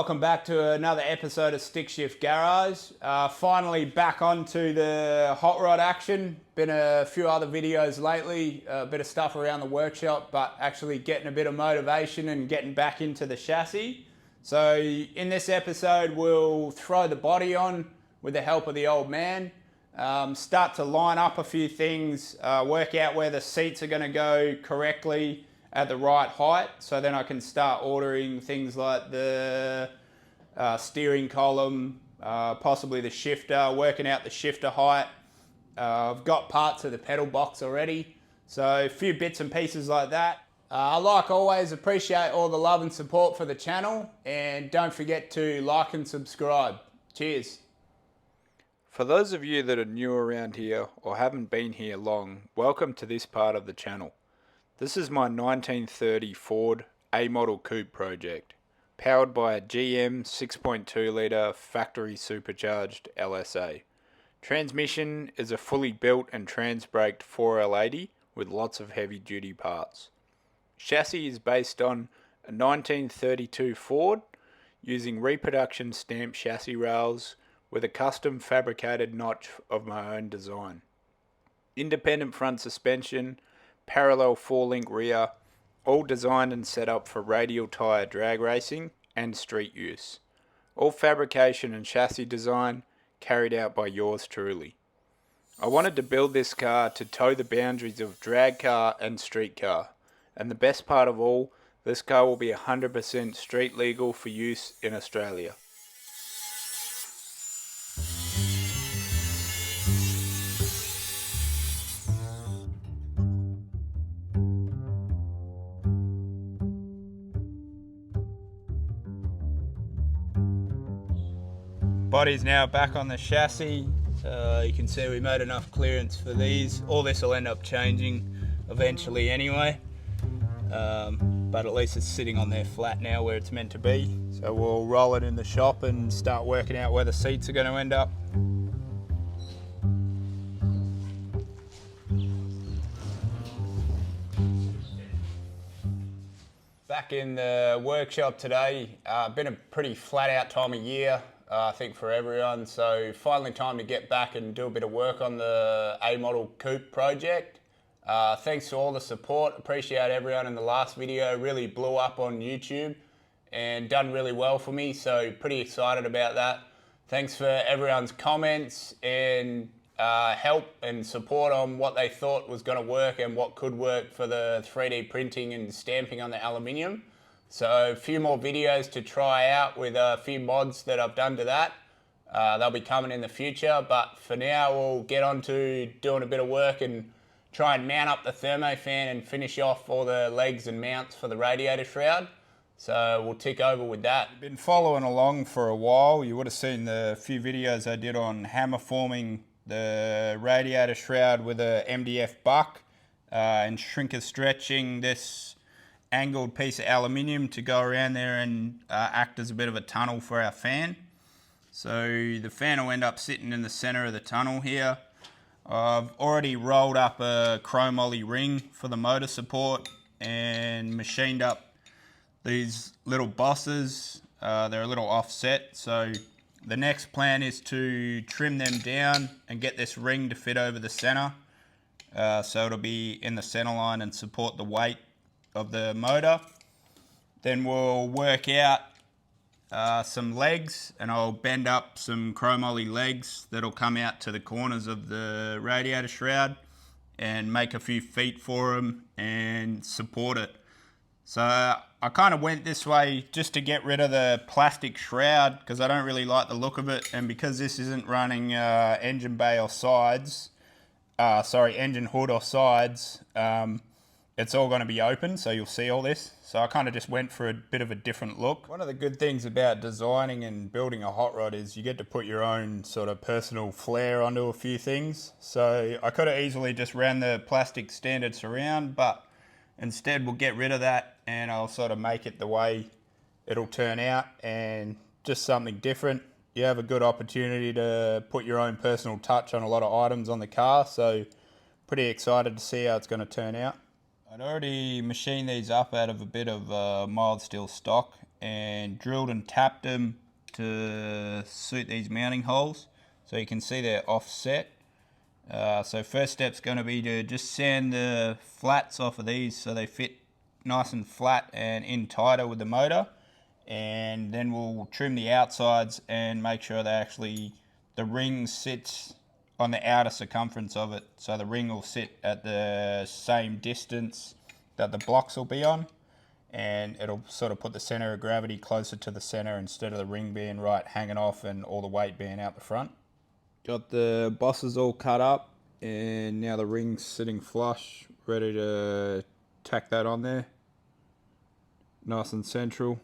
Welcome back to another episode of Stick Shift Garage. Finally back onto the hot rod action. Been a few other videos lately, a bit of stuff around the workshop, but actually getting a bit of motivation and getting back into the chassis. So in this episode, we'll throw the body on with the help of the old man. Start to line up a few things, work out where the seats are going to go correctly at the right height, so then I can start ordering things like the steering column, possibly the shifter, working out the shifter height. I've got parts of the pedal box already, so a few bits and pieces like that. Like always, appreciate all the love and support for the channel, and don't forget to like and subscribe. Cheers. For those of you that are new around here or haven't been here long, welcome to this part of the channel. This is my 1930 Ford A-model coupe project, powered by a GM 6.2 litre factory supercharged LSA. Transmission is a fully built and trans-braked 4L80 with lots of heavy duty parts. Chassis is based on a 1932 Ford using reproduction stamped chassis rails with a custom fabricated notch of my own design. Independent front suspension, parallel 4-link rear, all designed and set up for radial tyre drag racing and street use. All fabrication and chassis design carried out by yours truly. I wanted to build this car to toe the boundaries of drag car and street car, and the best part of all, this car will be 100% street legal for use in Australia. Body's now back on the chassis. You can see we made enough clearance for these. All this will end up changing eventually anyway, but at least it's sitting on there flat now where it's meant to be. So we'll roll it in the shop and start working out where the seats are going to end up. Back in the workshop today. Been a pretty flat out time of year, I think, for everyone. So finally time to get back and do a bit of work on the A-model coupe project. Thanks to all the support. Appreciate everyone in the last video. Really blew up on YouTube and done really well for me. So pretty excited about that. Thanks for everyone's comments and help and support on what they thought was going to work and what could work for the 3D printing and stamping on the aluminium. So a few more videos to try out with a few mods that I've done to that. They'll be coming in the future, but for now we'll get on to doing a bit of work and try and mount up the thermo fan and finish off all the legs and mounts for the radiator shroud. So we'll tick over with that. You've been following along for a while. You would have seen the few videos I did on hammer forming the radiator shroud with a MDF buck and shrinker stretching this angled piece of aluminium to go around there and act as a bit of a tunnel for our fan. So the fan will end up sitting in the center of the tunnel here. I've already rolled up a chromoly ring for the motor support and machined up these little bosses. They're a little offset, so the next plan is to trim them down and get this ring to fit over the center. So it'll be in the center line and support the weight of the motor. Then we'll work out some legs, and I'll bend up some chromoly legs that'll come out to the corners of the radiator shroud and make a few feet for them and support it. So I kind of went this way just to get rid of the plastic shroud because I don't really like the look of it, and because this isn't running engine bay or sides, engine hood or sides, it's all going to be open, so you'll see all this. So I kind of just went for a bit of a different look. One of the good things about designing and building a hot rod is you get to put your own sort of personal flair onto a few things. So I could have easily just ran the plastic standard surround, but instead we'll get rid of that and I'll sort of make it the way it'll turn out and just something different. You have a good opportunity to put your own personal touch on a lot of items on the car, so pretty excited to see how it's going to turn out. I'd already machined these up out of a bit of mild steel stock, and drilled and tapped them to suit these mounting holes. So you can see they're offset. So first step's going to be to just sand the flats off of these so they fit nice and flat and in tighter with the motor. And then we'll trim the outsides and make sure the ring sits on the outer circumference of it. So the ring will sit at the same distance that the blocks will be on, and it'll sort of put the center of gravity closer to the center instead of the ring being right hanging off and all the weight being out the front. Got the bosses all cut up, and now the ring's sitting flush, ready to tack that on there. Nice and central.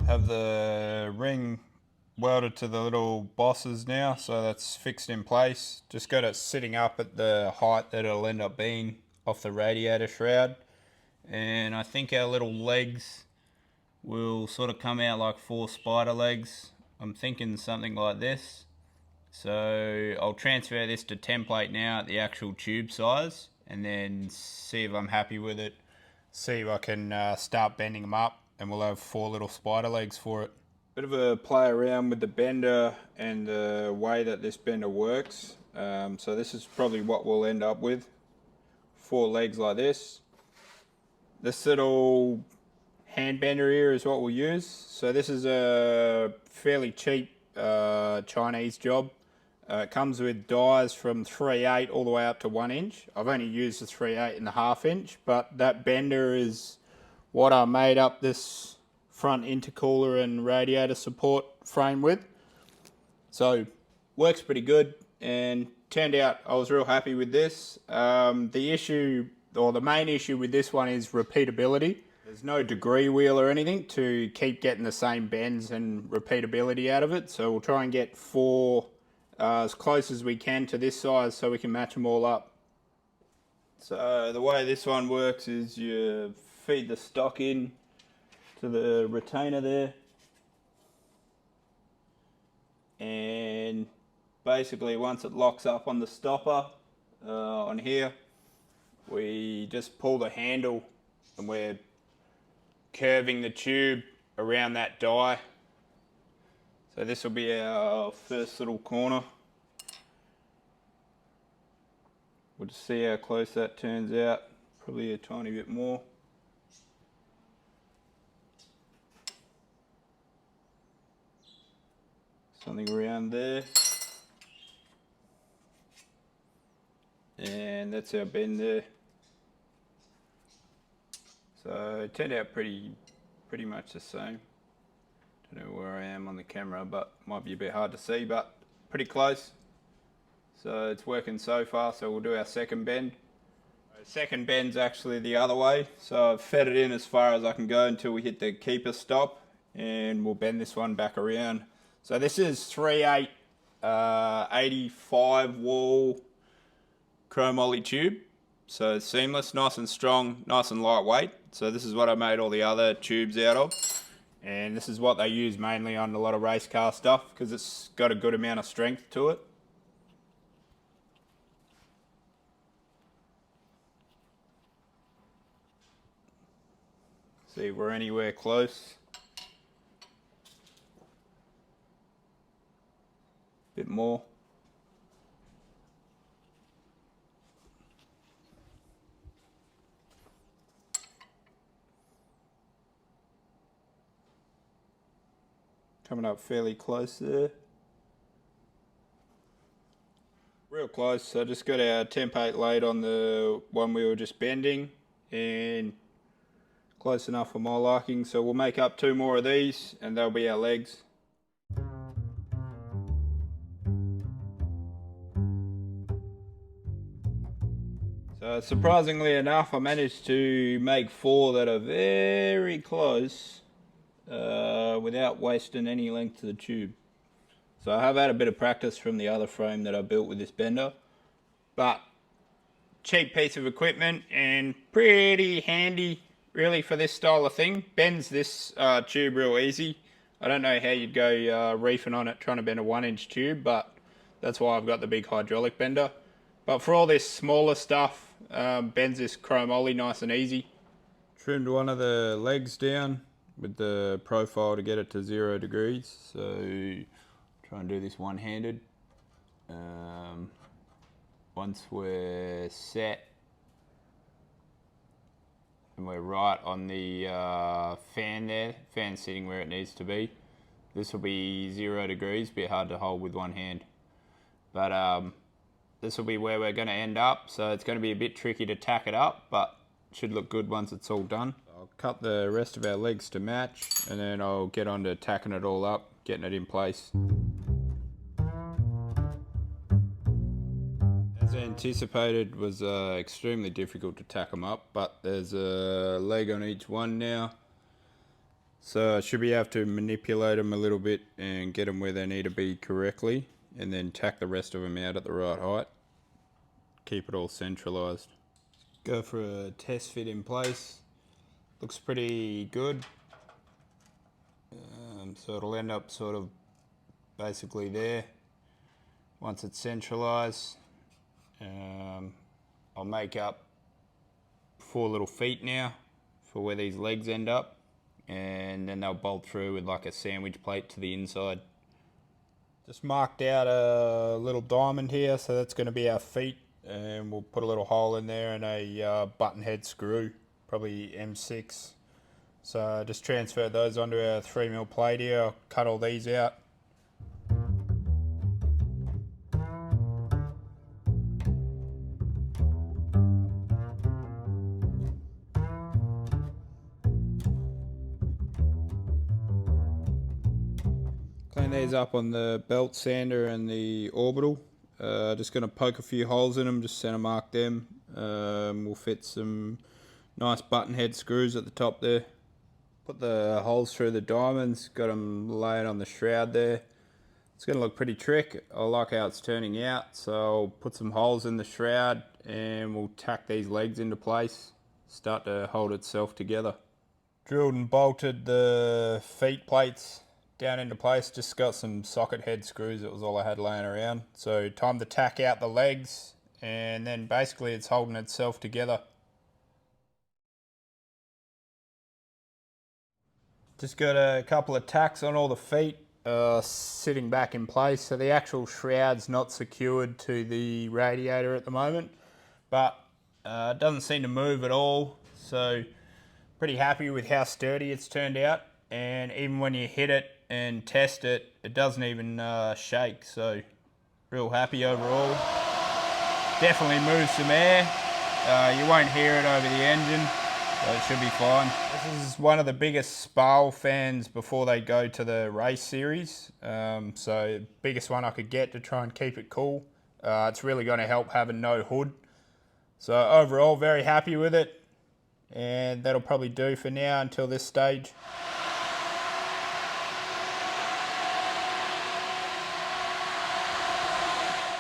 Have the ring welded to the little bosses now, so that's fixed in place. Just got it sitting up at the height that it'll end up being off the radiator shroud. And I think our little legs will sort of come out like 4 spider legs. I'm thinking something like this. So I'll transfer this to template now at the actual tube size, and then see if I'm happy with it. See if I can start bending them up, and we'll have 4 little spider legs for it. Bit of a play around with the bender and the way that this bender works. So this is probably what we'll end up with. 4 legs like this. This little hand bender here is what we'll use. So this is a fairly cheap Chinese job. It comes with dies from 3/8 all the way up to 1 inch. I've only used the 3/8.5 inch, but that bender is what I made up this front intercooler and radiator support frame with. So works pretty good, and turned out I was real happy with this. The issue, or the main issue with this one, is repeatability. There's no degree wheel or anything to keep getting the same bends and repeatability out of it. So we'll try and get 4 as close as we can to this size so we can match them all up. So the way this one works is you feed the stock in to the retainer there, and basically once it locks up on the stopper on here, we just pull the handle and we're curving the tube around that die. So this will be our first little corner. We'll just see how close that turns out, probably a tiny bit more. Something around there. And that's our bend there. So it turned out pretty much the same. Don't know where I am on the camera, but might be a bit hard to see, but pretty close. So it's working so far, so we'll do our second bend. Second bend's actually the other way, so I've fed it in as far as I can go until we hit the keeper stop, and we'll bend this one back around. So this is 3/8 85 wall chromoly tube. So it's seamless, nice and strong, nice and lightweight. So this is what I made all the other tubes out of. And this is what they use mainly on a lot of race car stuff because it's got a good amount of strength to it. See if we're anywhere close. Bit more. Coming up fairly close there. Real close. So just got our template laid on the one we were just bending, and close enough for my liking. So we'll make up 2 more of these and they'll be our legs. So surprisingly enough, I managed to make 4 that are very close without wasting any length to the tube. So I have had a bit of practice from the other frame that I built with this bender, but cheap piece of equipment and pretty handy really for this style of thing. Bends this tube real easy. I don't know how you'd go reefing on it trying to bend a 1 inch tube, but that's why I've got the big hydraulic bender. But for all this smaller stuff, bends this chromoly nice and easy. Trimmed one of the legs down with the profile to get it to 0 degrees. So try and do this one-handed. Once we're set and we're right on the fan there, fan sitting where it needs to be, this will be 0 degrees, bit hard to hold with one hand. But this will be where we're going to end up, so it's going to be a bit tricky to tack it up, but it should look good once it's all done. I'll cut the rest of our legs to match, and then I'll get on to tacking it all up, getting it in place. As anticipated, was extremely difficult to tack them up, but there's a leg on each one now, so I should be able to manipulate them a little bit and get them where they need to be correctly, and then tack the rest of them out at the right height. Keep it all centralised. Go for a test fit in place. Looks pretty good. So it'll end up sort of basically there once it's centralised. I'll make up 4 little feet now for where these legs end up, and then they'll bolt through with like a sandwich plate to the inside. Just marked out a little diamond here, so that's going to be our feet, and we'll put a little hole in there and a button head screw, probably M6. So just transfer those onto our 3mm plate here. I'll cut all these out. Clean these up on the belt sander and the orbital. Just going to poke a few holes in them, just center mark them. We'll fit some nice button head screws at the top there. Put the holes through the diamonds, got them laid on the shroud there. It's going to look pretty trick. I like how it's turning out, so I'll put some holes in the shroud and we'll tack these legs into place, start to hold itself together. Drilled and bolted the feet plates down into place, just got some socket head screws, that was all I had laying around. So time to tack out the legs, and then basically it's holding itself together. Just got a couple of tacks on all the feet, sitting back in place. So the actual shroud's not secured to the radiator at the moment, but it doesn't seem to move at all. So pretty happy with how sturdy it's turned out. And even when you hit it and test it, it doesn't even shake. So real happy overall. Definitely moves some air. You won't hear it over the engine, so it should be fine. This is one of the biggest Sparl fans before they go to the race series. So biggest one I could get to try and keep it cool. It's really going to help having no hood. So overall, very happy with it. And that'll probably do for now until this stage.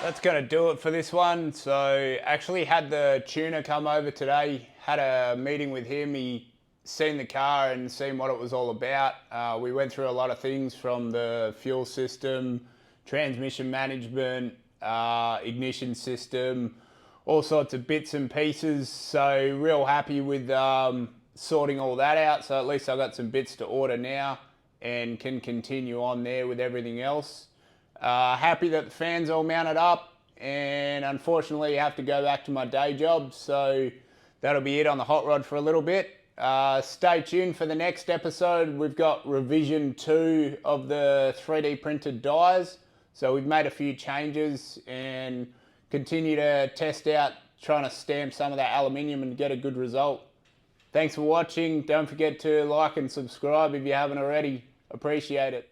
That's going to do it for this one. So actually had the tuner come over today, had a meeting with him. He seen the car and seen what it was all about. We went through a lot of things from the fuel system, transmission management, ignition system, all sorts of bits and pieces. So real happy with sorting all that out. So at least I've got some bits to order now and can continue on there with everything else. Happy that the fan's all mounted up, and unfortunately I have to go back to my day job, so that'll be it on the hot rod for a little bit. Stay tuned for the next episode. We've got revision 2 of the 3D printed dies, so we've made a few changes and continue to test out trying to stamp some of that aluminium and get a good result. Thanks for watching. Don't forget to like and subscribe if you haven't already. Appreciate it.